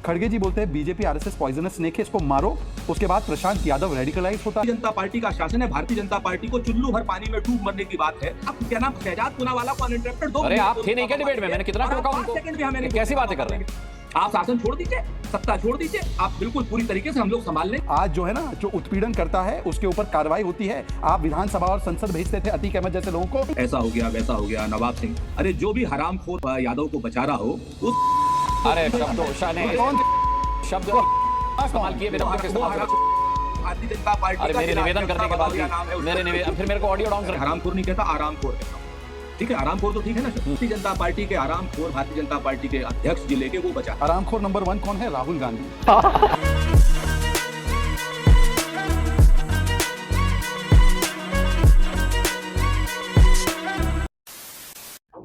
खड़गे जी बोलते हैं बीजेपी आरएसएस पॉइजनस स्नेक है, इसको मारो। उसके बाद प्रशांत यादव रेडिकलाइज होता है। जनता पार्टी का शासन है, भारतीय जनता पार्टी को चुल्लू भर पानी में डूब मरने की बात है। अब क्या नाम शहजाद पूनावाला को अनइंटरप्टेड दो। अरे आप थे नहीं क्या डिबेट में? मैंने कितना टोका उनको? कैसी बातें कर रहे हैं आप? शासन छोड़ दीजिए, सत्ता छोड़ दीजिए, आप बिल्कुल पूरी तरीके से हम लोग संभाल लें। आज जो है ना, जो उत्पीड़न करता है उसके ऊपर कार्रवाई होती है। आप विधानसभा और संसद भेजते थे अतीक अहमद जैसे लोगों को। ऐसा हो गया, वैसा हो गया, नवाब सिंह, अरे जो भी हरामखोर यादव को बचा रहा हो उस अरे शब्द इस्तेमाल किए बिना किस तरह से? भारतीय जनता पार्टी अरे मेरे निवेदन करने के बाद फिर मेरे को ऑडियो डाउन कर। हरामखोर नहीं कहता, आरामखोर कहता हूं। ठीक है, आरामखोर तो ठीक है ना। भारतीय जनता पार्टी के आरामखोर भारतीय जनता पार्टी के अध्यक्ष जिले के वो बचा। आरामखोर नंबर 1 कौन है? राहुल गांधी।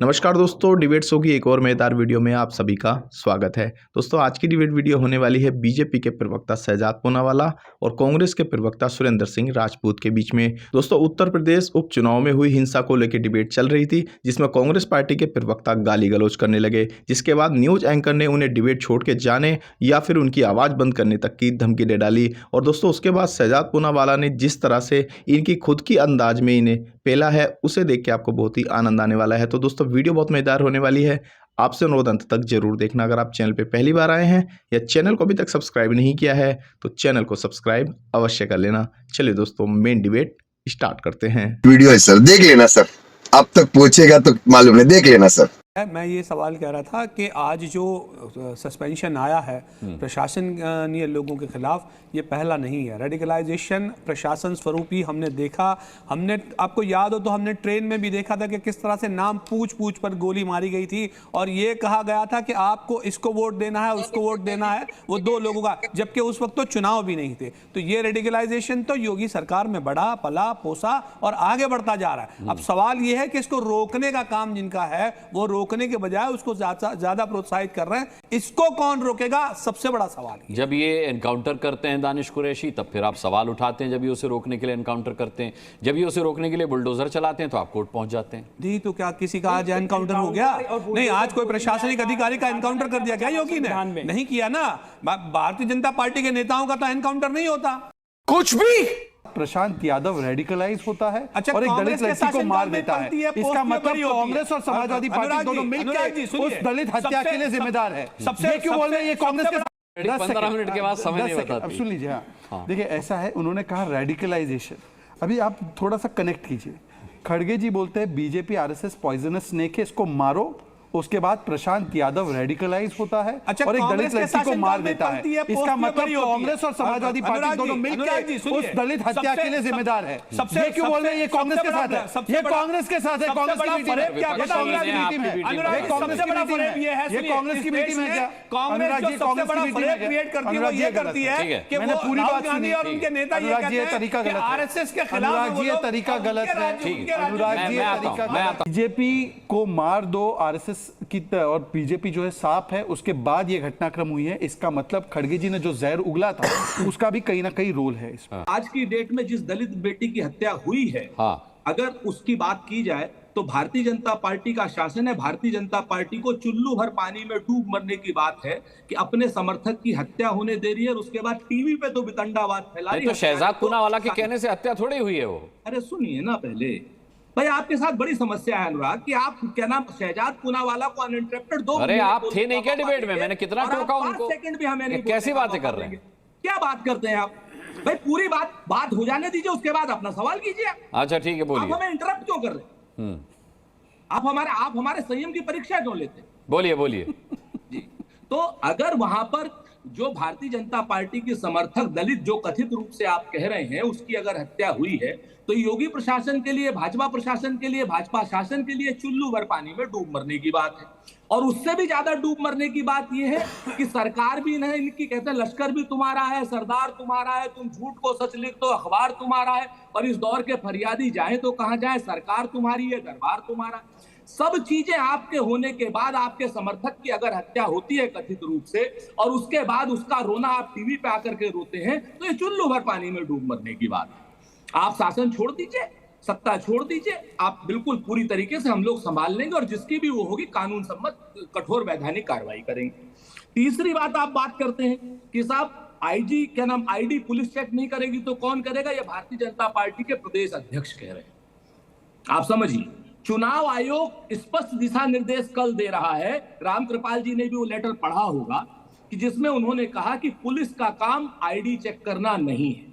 नमस्कार दोस्तों, डिबेट शो की एक और मजेदार वीडियो में आप सभी का स्वागत है। दोस्तों आज की डिबेट वीडियो होने वाली है बीजेपी के प्रवक्ता शहजाद पूनावाला और कांग्रेस के प्रवक्ता सुरेंद्र सिंह राजपूत के बीच में। दोस्तों उत्तर प्रदेश उपचुनाव में हुई हिंसा को लेकर डिबेट चल रही थी, जिसमें कांग्रेस पार्टी के प्रवक्ता गाली गलौज करने लगे, जिसके बाद न्यूज एंकर ने उन्हें डिबेट छोड़ के जाने या फिर उनकी आवाज़ बंद करने तक की धमकी दे डाली। और दोस्तों उसके बाद शहजाद पूनावाला ने जिस तरह से इनकी खुद की अंदाज में इन्हें पेला है, उसे देख के आपको बहुत ही आनंद आने वाला है। तो दोस्तों वीडियो बहुत मजेदार होने वाली है, आपसे अनुरोध अंत तक जरूर देखना। अगर आप चैनल पे पहली बार आए हैं या चैनल को अभी तक सब्सक्राइब नहीं किया है तो चैनल को सब्सक्राइब अवश्य कर लेना। चलिए दोस्तों मेन डिबेट स्टार्ट करते हैं। वीडियो है सर, देख लेना सर, अब तक पहुंचेगा तो मालूम नहीं, देख लेना सर। मैं ये सवाल कह रहा था कि आज जो सस्पेंशन आया है प्रशासनीय लोगों के खिलाफ, ये पहला नहीं है। रेडिकलाइजेशन प्रशासन स्वरूपी हमने देखा। हमने, आपको याद हो तो हमने ट्रेन में भी देखा था कि किस तरह से नाम पूछ पूछ पर गोली मारी गई थी और ये कहा गया था कि आपको इसको वोट देना है, उसको वोट देना है, वो दो लोगों का, जबकि उस वक्त तो चुनाव भी नहीं थे। तो ये रेडिकलाइजेशन तो योगी सरकार में बढ़ा, पला, पोसा और आगे बढ़ता जा रहा है। अब सवाल ये है कि इसको रोकने का काम जिनका है वो रोकने के बजाय उसको ज्यादा प्रोत्साहित कर रहे हैं। इसको कौन रोकेगा? सबसे बड़ा सवाल है। जब ये एनकाउंटर करते हैं दानिश कुरैशी, तब फिर आप सवाल उठाते हैं। जब ये उसे रोकने के लिए एनकाउंटर करते हैं, जब ये उसे रोकने के लिए बुलडोजर चलाते हैं, तो आप कोर्ट पहुंच जाते हैं। जी, तो क्या किसी का आज एनकाउंटर हो गया? नहीं, आज कोई प्रशासनिक अधिकारी का एनकाउंटर कर दिया क्या योगी ने? नहीं किया ना। भारतीय जनता पार्टी के नेताओं का तो एनकाउंटर नहीं होता कुछ भी। प्रशांत यादव रेडिकलाइज होता है अच्छा, और एक दलित कांग्रेस लड़की को के मार शासन देता काल में है। इसका मतलब कांग्रेस और समाजवादी पार्टी दोनों मिलकर उस दलित हत्या के लिए जिम्मेदार है। ये क्यों बोल रहे हैं? ये कांग्रेस के 15 मिनट के बाद समय नहीं बताते। अब सुन लीजिए। हाँ देखिए, ऐसा है, उन्होंने कहा रेडिकलाइजेशन। अभी आप थोड़ा सा कनेक्ट कीजिए। खड़गे जी बोलते हैं बीजेपी आरएसएस पॉइजनस स्नेक है, इसको मारो। उसके बाद प्रशांत यादव रेडिकलाइज होता है और एक दलित लड़की को मार देता है। इसका मतलब कांग्रेस और समाजवादी पार्टी दोनों मिलकर उस दलित हत्या के लिए जिम्मेदार है। ये क्यों बोल रहे हैं? ये कांग्रेस के साथ है, ये कांग्रेस के साथ है। कांग्रेस की मीटिंग है, ये कांग्रेस की मीटिंग है, ये कांग्रेस की मीटिंग है, ये कांग्रेस की मीटिंग है। क्या अनुराग जी कांग्रेस की मीटिंग है? क्रिएट करती है कि मैंने पूरी बात सुनी और उनके नेता ये कहते हैं तरीका गलत है। आरएसएस के खिलाफ अनुराग जी ये तरीका गलत है। अनुराग जी ये तरीका गलत। बीजेपी को मार दो आरएसएस की, और बीजेपी जो है साफ है। उसके बाद ये घटनाक्रम हुई है। इसका मतलब खड़गे जी ने जो जहर उगला था उसका भी कहीं ना कहीं रोल है इसमें। आज की डेट में जिस दलित बेटी की हत्या हुई है, अगर उसकी बात की जाए तो भारतीय जनता पार्टी का शासन है, भारतीय जनता पार्टी को चुल्लू भर पानी में डूब मरने की बात है कि अपने समर्थक की हत्या होने दे रही है और उसके बाद टीवी पे तो वितंडावाद फैला रही है। तो शहजाद पूनावाला के कहने से हत्या थोड़ी हुई है वो। अरे सुनिए ना, पहले भाई आपके साथ बड़ी समस्या है अनुराग कि आप क्या नाम शहजाद पूनावाला को अनइंटरप्टेड दो। अरे आप थे नहीं क्या डिबेट में? मैंने कितना टोका उनको? सेकंड भी हमें नहीं। कैसी बातें कर रहे हैं? क्या बात करते हैं आप? भाई पूरी बात हो जाने दीजिए, उसके बाद अपना सवाल कीजिए। अच्छा ठीक है, बोलिए। आप हमें इंटरप्ट क्यों कर रहे हैं? आप हमारे संयम की परीक्षा क्यों लेते हैं? बोलिए जी, तो अगर वहां पर जो भारतीय जनता पार्टी की समर्थक दलित जो कथित रूप से आप कह रहे हैं उसकी अगर हत्या हुई है, तो योगी प्रशासन के लिए, भाजपा प्रशासन के लिए, भाजपा शासन के लिए चुल्लू भर पानी में डूब मरने की बात है। और उससे भी ज्यादा डूब मरने की बात यह है कि सरकार भी नहीं, इनकी कहते हैं लश्कर भी तुम्हारा है, सरदार तुम्हारा है, तुम झूठ को सच लिख दो, अखबार तुम्हारा है, और इस दौर के फरियादी जाए तो कहां जाए, सरकार तुम्हारी है, दरबार तुम्हारा। सब चीजें आपके होने के बाद आपके समर्थक की अगर हत्या होती है कथित रूप से, और उसके बाद उसका रोना आप टीवी पे आकर के रोते हैं, तो ये चुल्लू भर पानी में डूब मरने की बात है। आप शासन छोड़ दीजिए, सत्ता छोड़ दीजिए, आप बिल्कुल पूरी तरीके से हम लोग संभाल लेंगे और जिसकी भी वो होगी कानून सम्मत कठोर वैधानिक कार्रवाई करेंगे। तीसरी बात आप बात करते हैं कि साहब आईजी क्या नाम आईडी पुलिस चेक नहीं करेगी तो कौन करेगा, ये भारतीय जनता पार्टी के प्रदेश अध्यक्ष कह रहे हैं। आप समझिए, चुनाव आयोग स्पष्ट दिशा निर्देश कल दे रहा है, रामकृपाल जी ने भी वो लेटर पढ़ा होगा, कि जिसमें उन्होंने कहा कि पुलिस का काम आईडी चेक करना नहीं है,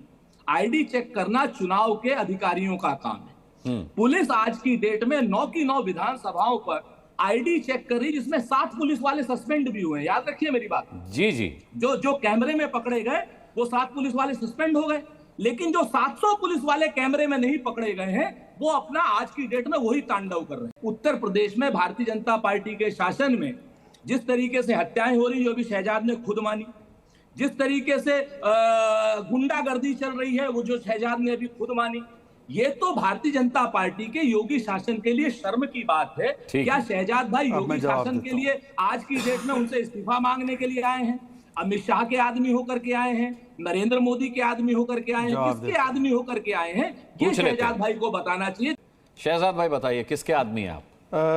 आईडी चेक करना चुनाव के अधिकारियों का काम है। पुलिस आज की डेट में 9 की 9 विधानसभाओं पर आईडी चेक कर रही, जिसमें 7 पुलिस वाले सस्पेंड भी हुए हैं। याद रखिए मेरी बात। जी जी, जो कैमरे में पकड़े गए वो 7 पुलिस वाले सस्पेंड हो गए, लेकिन जो 700 पुलिस वाले कैमरे में नहीं पकड़े गए हैं वो अपना आज की डेट में वही तांडव कर रहे हैं। उत्तर प्रदेश में भारतीय जनता पार्टी के शासन में जिस तरीके से हत्याएं हो रही, जो भी शहजाद ने खुद मानी, जिस तरीके से गुंडागर्दी चल रही है वो जो शहजाद ने अभी खुद मानी, ये तो भारतीय जनता पार्टी के योगी शासन के लिए शर्म की बात है। क्या शहजाद भाई योगी शासन के लिए आज की डेट में उनसे इस्तीफा मांगने के लिए आए हैं? अमित शाह के आदमी होकर के आए हैं, नरेंद्र मोदी के आदमी होकर के आए हैं, किसके आदमी होकर के आए हैं, ये शहजाद भाई को बताना चाहिए। शहजाद भाई बताइए किसके आदमी हैं आप?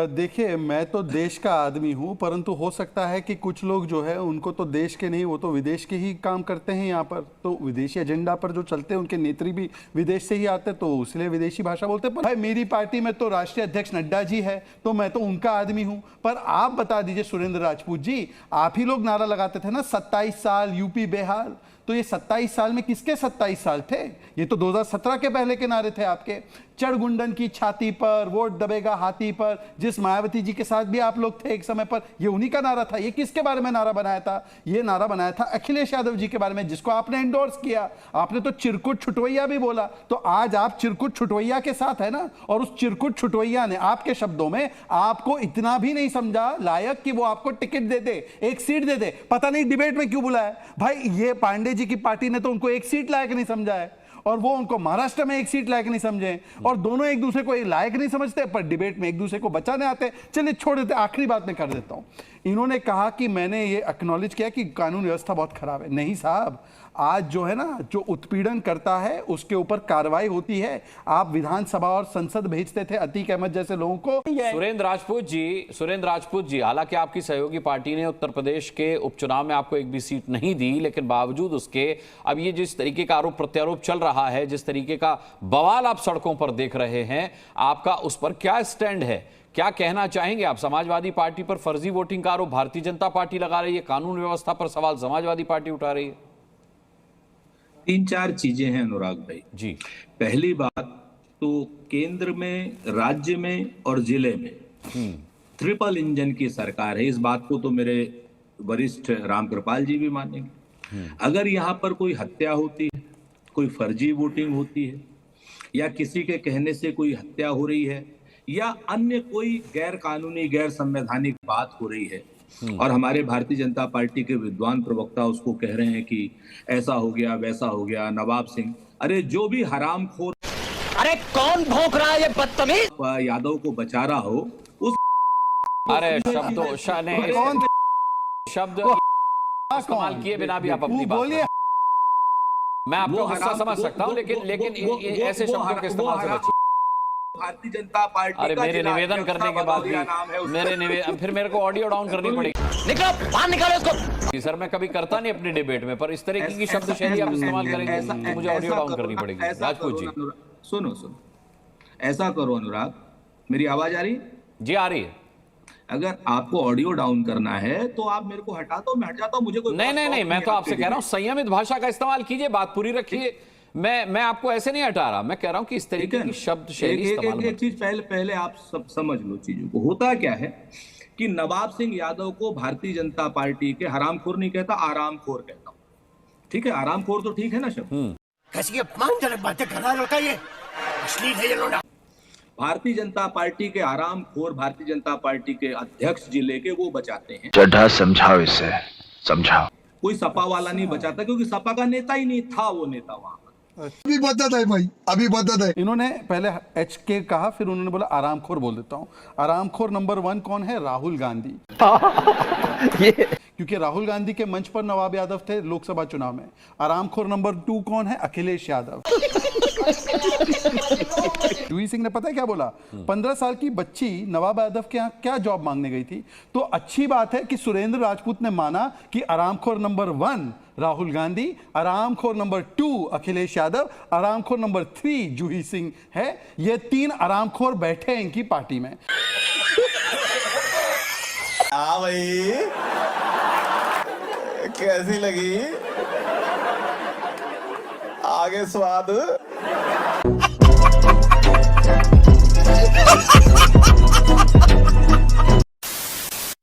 देखिए, मैं तो देश का आदमी हूं, परंतु हो सकता है कि कुछ लोग जो है उनको तो देश के नहीं, वो तो विदेश के ही काम करते हैं यहाँ पर, तो विदेशी एजेंडा पर जो चलते हैं उनके नेत्री भी विदेश से ही आते हैं, तो इसलिए विदेशी भाषा बोलते हैं। पर भाई मेरी पार्टी में तो राष्ट्रीय अध्यक्ष नड्डा जी है, तो मैं तो उनका आदमी हूँ। पर आप बता दीजिए सुरेंद्र राजपूत जी, आप ही लोग नारा लगाते थे ना 27 साल यूपी बेहाल, तो ये 27 साल में किसके 27 साल थे? ये तो 2017 के पहले के नारे थे आपके। चढ़ गुंडन की छाती पर, वोट दबेगा हाथी पर, जिस मायावती जी के साथ भी आप लोग थे एक समय पर, ये उन्हीं का नारा था। ये किसके बारे में नारा बनाया था? ये नारा बनाया था अखिलेश यादव जी के बारे में, जिसको आपने एंडोर्स किया। आपने तो चिरकुट छुटवैया भी बोला, तो आज आप चिरकुट छुटवैया के साथ है ना, और उस चिरकुट छुटवैया ने आपके शब्दों में आपको इतना भी नहीं समझा लायक कि वो आपको टिकट दे दे, एक सीट दे दे। पता नहीं डिबेट में क्यों बुलाया भाई, ये पांडे जी की पार्टी ने तो उनको एक सीट लायक नहीं समझा है, और वो उनको महाराष्ट्र में एक सीट लायक नहीं समझे, और दोनों एक दूसरे को लायक नहीं समझते, पर डिबेट में एक दूसरे को बचाने आते। चलिए छोड़ देते, आखिरी बात मैं कर देता हूं। इन्होंने कहा कि मैंने ये एक्नॉलेज किया कि कानून व्यवस्था बहुत खराब है। नहीं साहब, आज जो है ना, जो उत्पीड़न करता है उसके ऊपर कार्रवाई होती है। आप विधानसभा और संसद भेजते थे अतीक अहमद जैसे लोगों को। सुरेंद्र राजपूत जी, हालांकि आपकी सहयोगी पार्टी ने उत्तर प्रदेश के उपचुनाव में आपको एक भी सीट नहीं दी, लेकिन बावजूद उसके अब ये जिस तरीके का आरोप प्रत्यारोप चल रहा है, जिस तरीके का बवाल आप सड़कों पर देख रहे हैं, आपका उस पर क्या स्टैंड है? क्या कहना चाहेंगे आप? समाजवादी पार्टी पर फर्जी वोटिंग का आरोप भारतीय जनता पार्टी लगा रही है, कानून व्यवस्था पर सवाल समाजवादी पार्टी उठा रही है। 3-4 चीजें हैं अनुराग भाई जी। पहली बात तो केंद्र में, राज्य में और जिले में ट्रिपल इंजन की सरकार है। इस बात को तो मेरे वरिष्ठ रामकृपाल जी भी मानेंगे। अगर यहाँ पर कोई हत्या होती है, कोई फर्जी वोटिंग होती है, या किसी के कहने से कोई हत्या हो रही है, या अन्य कोई गैर कानूनी गैर संवैधानिक बात हो रही है, और हमारे भारतीय जनता पार्टी के विद्वान प्रवक्ता उसको कह रहे हैं कि ऐसा हो गया वैसा हो गया, नवाब सिंह, अरे जो भी हरामखोर, अरे कौन भौंक रहा है ये बदतमीज, यादव को बचा रहा हो, उस अरे शब्द इस्तेमाल किए बिना भी आप अपनी बात, मैं आपको गुस्सा समझ सकता हूं, लेकिन ऐसे शब्दों के इस्तेमाल से बचिए। भारतीय जनता पार्टी अरे मेरे निवेदन करने के बाद भी फिर मेरे को ऑडियो डाउन करनी पड़ेगी। निकलो बाहर, निकालो इसको। सर मैं कभी करता नहीं अपनी डिबेट में, पर इस तरीके की शब्द शैली आप इस्तेमाल करेंगे तो मुझे ऑडियो डाउन करनी पड़ेगी। राजपूत जी सुनो, ऐसा करो अनुराग, मेरी आवाज आ रही है? जी आ रही है। अगर आपको ऑडियो डाउन करना है तो आप मेरे को हटा दो, मैं हट जाता हूं, मुझे कोई नहीं, मैं तो आपसे कह रहा हूं संयमित भाषा का इस्तेमाल कीजिए, बात पूरी रखिए। मैं आपको ऐसे नहीं हटा रहा, मैं कह रहा हूं कि इस तरीके की शब्द शैली इस्तेमाल। एक चीज पहले आप सब समझ लो चीजों को। होता क्या है कि नवाब सिंह यादव को भारतीय जनता पार्टी के हरामखोर नहीं कहता, आरामखोर कहता हूं। ठीक है, आरामखोर तो ठीक है ना शब्द? कैसी अपमानजनक बातें कर रहा है लड़का, ये अश्लील है ये लोड़ा। भारतीय जनता पार्टी के आरामखोर भारतीय जनता पार्टी के अध्यक्ष जिले के वो बचाते हैं। चड्ढा समझाओ इसे, समझाओ। कोई सपा वाला नहीं बचाता, क्योंकि सपा का नेता ही नहीं था वो नेता वहां। अभी बदत है भाई, अभी बदत है। इन्होंने पहले एच के कहा, फिर उन्होंने बोला आरामखोर बोल देता हूं। आरामखोर नंबर 1 कौन है? राहुल गांधी। क्योंकि राहुल गांधी के मंच पर नवाब यादव थे लोकसभा चुनाव में। आरामखोर नंबर 2 कौन है? अखिलेश यादव। जूही सिंह ने पता है क्या बोला? 15 साल की बच्ची नवाब यादव के यहाँ क्या जॉब मांगने गई थी? तो अच्छी बात है कि सुरेंद्र राजपूत ने माना कि आरामखोर नंबर 1 राहुल गांधी, आरामखोर नंबर 2 अखिलेश यादव, आरामखोर नंबर 3 जूही सिंह है। ये 3 आरामखोर बैठे हैं इनकी पार्टी में। हाँ भाई, कैसी लगी आगे स्वाद?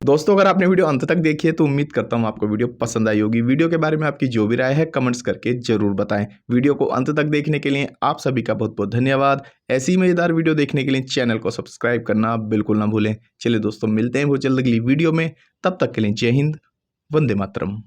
दोस्तों अगर आपने वीडियो अंत तक देखी है तो उम्मीद करता हूँ आपको वीडियो पसंद आई होगी। वीडियो के बारे में आपकी जो भी राय है कमेंट्स करके जरूर बताएं। वीडियो को अंत तक देखने के लिए आप सभी का बहुत बहुत धन्यवाद। ऐसी मजेदार वीडियो देखने के लिए चैनल को सब्सक्राइब करना बिल्कुल ना भूलें। चलिए दोस्तों, मिलते हैं बहुत जल्द अगली वीडियो में। तब तक के लिए जय हिंद, वंदे मातरम।